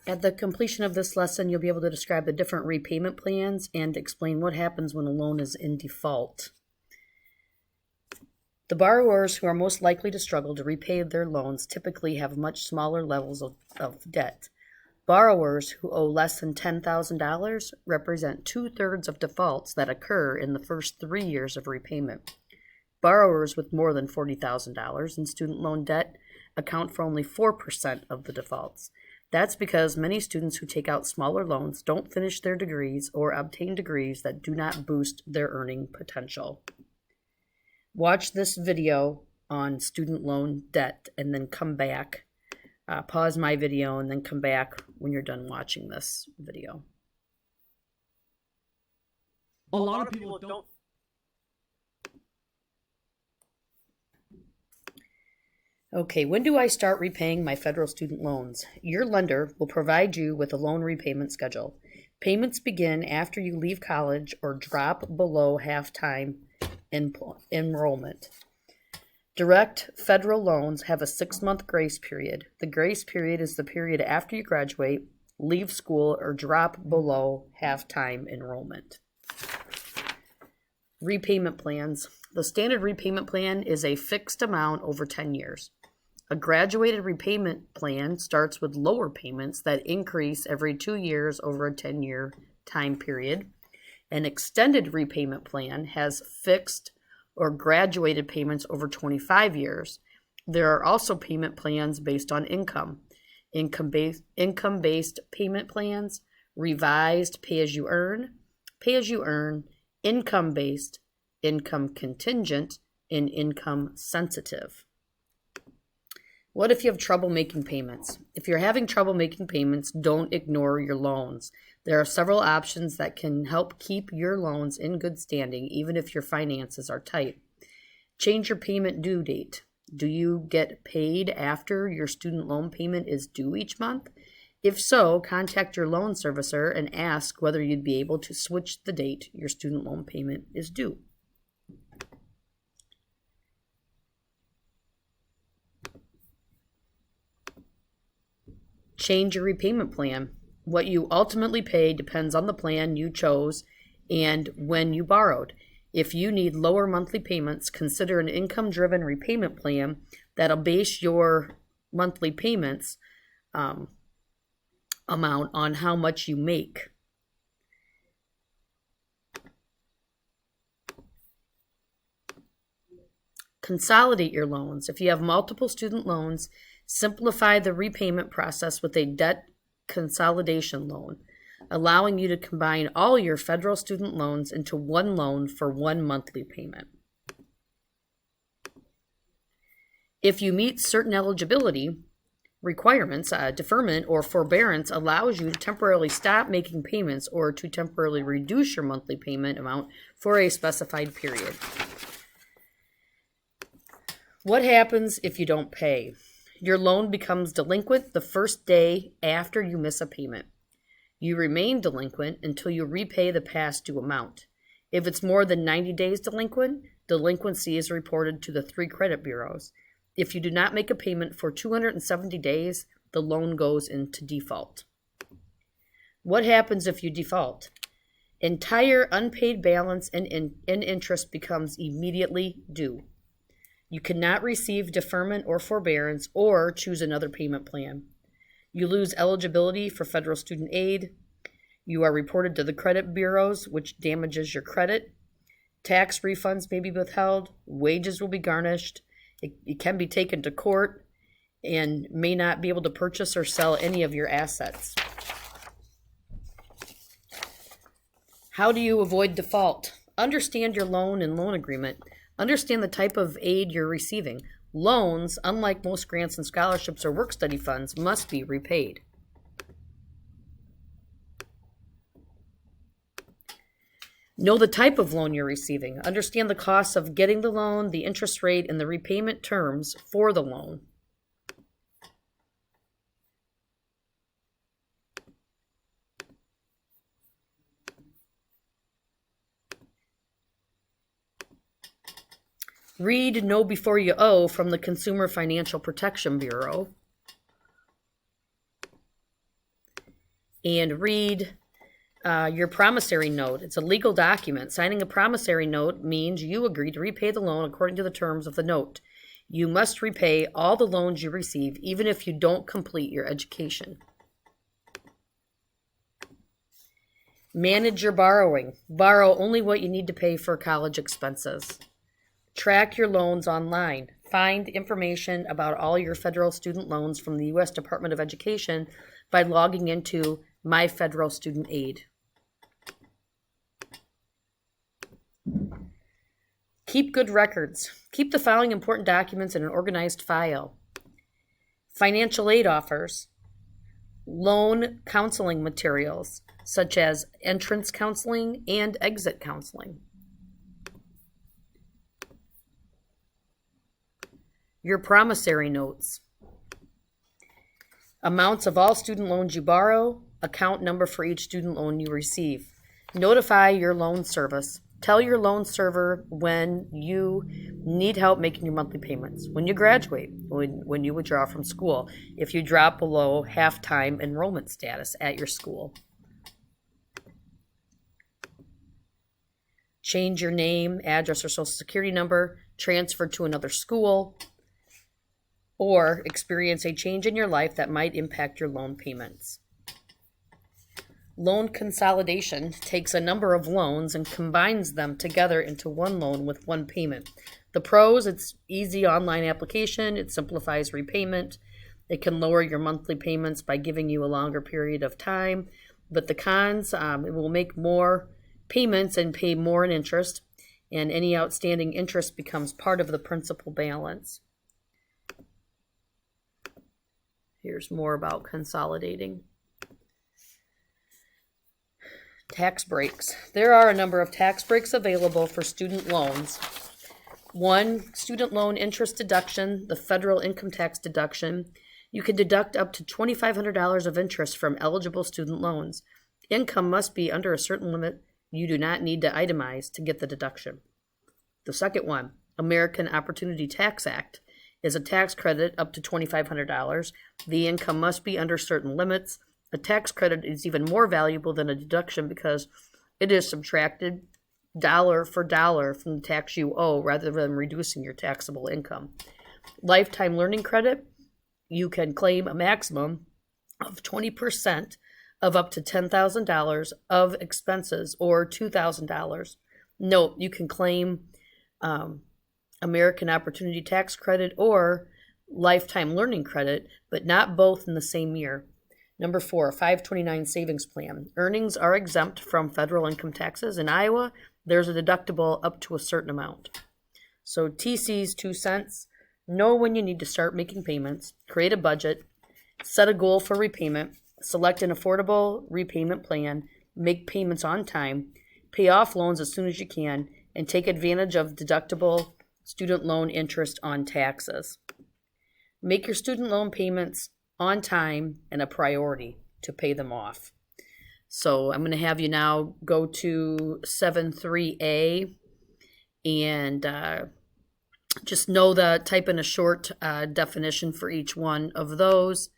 At the completion of this lesson, you'll be able to describe the different repayment plans and explain what happens when a loan is in default. The borrowers who are most likely to struggle to repay their loans typically have much smaller levels of debt. Borrowers who owe less than $10,000 represent 2/3 of defaults that occur in the first 3 years of repayment. Borrowers with more than $40,000 in student loan debt account for only 4% of the defaults. That's because many students who take out smaller loans don't finish their degrees or obtain degrees that do not boost their earning potential. Watch this video on student loan debt and then come back. Pause my video and then come back when you're done watching this video. A lot of people don't. Okay, when do I start repaying my federal student loans? Your lender will provide you with a loan repayment schedule. Payments begin after you leave college or drop below half-time enrollment. Direct federal loans have a 6-month grace period. The grace period is the period after you graduate, leave school, or drop below half-time enrollment. Repayment plans. The standard repayment plan is a fixed amount over 10 years. A graduated repayment plan starts with lower payments that increase every 2 years over a 10-year time period. An extended repayment plan has fixed or graduated payments over 25 years. There are also payment plans based on income. Income-based payment plans, revised pay-as-you-earn, income-based, income contingent, and income sensitive. What if you have trouble making payments? If you're having trouble making payments, don't ignore your loans. There are several options that can help keep your loans in good standing, even if your finances are tight. Change your payment due date. Do you get paid after your student loan payment is due each month? If so, contact your loan servicer and ask whether you'd be able to switch the date your student loan payment is due. Change your repayment plan. What you ultimately pay depends on the plan you chose and when you borrowed. If you need lower monthly payments, consider an income-driven repayment plan that'll base your monthly payments amount on how much you make. Consolidate your loans. If you have multiple student loans, simplify the repayment process with a debt consolidation loan, allowing you to combine all your federal student loans into one loan for one monthly payment. If you meet certain eligibility requirements, deferment or forbearance allows you to temporarily stop making payments or to temporarily reduce your monthly payment amount for a specified period. What happens if you don't pay? Your loan becomes delinquent the first day after you miss a payment. You remain delinquent until you repay the past due amount. If it's more than 90 days delinquent, delinquency is reported to the 3 credit bureaus. If you do not make a payment for 270 days, the loan goes into default. What happens if you default? Entire unpaid balance and interest becomes immediately due. You cannot receive deferment or forbearance or choose another payment plan. You lose eligibility for federal student aid. You are reported to the credit bureaus, which damages your credit. Tax refunds may be withheld. Wages will be garnished. It can be taken to court and may not be able to purchase or sell any of your assets. How do you avoid default? Understand your loan and loan agreement. Understand the type of aid you're receiving. Loans, unlike most grants and scholarships or work-study funds, must be repaid. Know the type of loan you're receiving. Understand the costs of getting the loan, the interest rate, and the repayment terms for the loan. Read Know Before You Owe from the Consumer Financial Protection Bureau. and read your promissory note. It's a legal document. Signing a promissory note means you agree to repay the loan according to the terms of the note. You must repay all the loans you receive, even if you don't complete your education. Manage your borrowing. Borrow only what you need to pay for college expenses. Track your loans online. Find information about all your federal student loans from the U.S. Department of Education by logging into My Federal Student Aid. Keep good records. Keep the following important documents in an organized file. Financial aid offers, loan counseling materials, such as entrance counseling and exit counseling. Your promissory notes. Amounts of all student loans you borrow, account number for each student loan you receive. Notify your loan service. Tell your loan server when you need help making your monthly payments, when you graduate, when you withdraw from school, if you drop below half-time enrollment status at your school. Change your name, address, or social security number, transfer to another school, or experience a change in your life that might impact your loan payments. Loan consolidation takes a number of loans and combines them together into one loan with one payment. The pros, it's easy online application, it simplifies repayment, it can lower your monthly payments by giving you a longer period of time. But the cons, it will make more payments and pay more in interest, and any outstanding interest becomes part of the principal balance. Here's more about consolidating. Tax breaks. There are a number of tax breaks available for student loans. One, student loan interest deduction, the federal income tax deduction. You can deduct up to $2,500 of interest from eligible student loans. Income must be under a certain limit. You do not need to itemize to get the deduction. The second one, American Opportunity Tax Act, is a tax credit up to $2,500. The income must be under certain limits. A tax credit is even more valuable than a deduction because it is subtracted dollar for dollar from the tax you owe rather than reducing your taxable income. Lifetime learning credit, you can claim a maximum of 20% of up to $10,000 of expenses or $2,000. Note, you can claim American Opportunity Tax Credit or Lifetime Learning Credit, but not both in the same year. Number 4, 529 savings plan. Earnings are exempt from federal income taxes. In Iowa, there's a deductible up to a certain amount. So TC's 2 cents. Know when you need to start making payments. Create a budget. Set a goal for repayment. Select an affordable repayment plan. Make payments on time. Pay off loans as soon as you can. And take advantage of deductible student loan interest on taxes. Make your student loan payments on time and a priority to pay them off. So I'm going to have you now go to 7.3a and just know that type in a short definition for each one of those.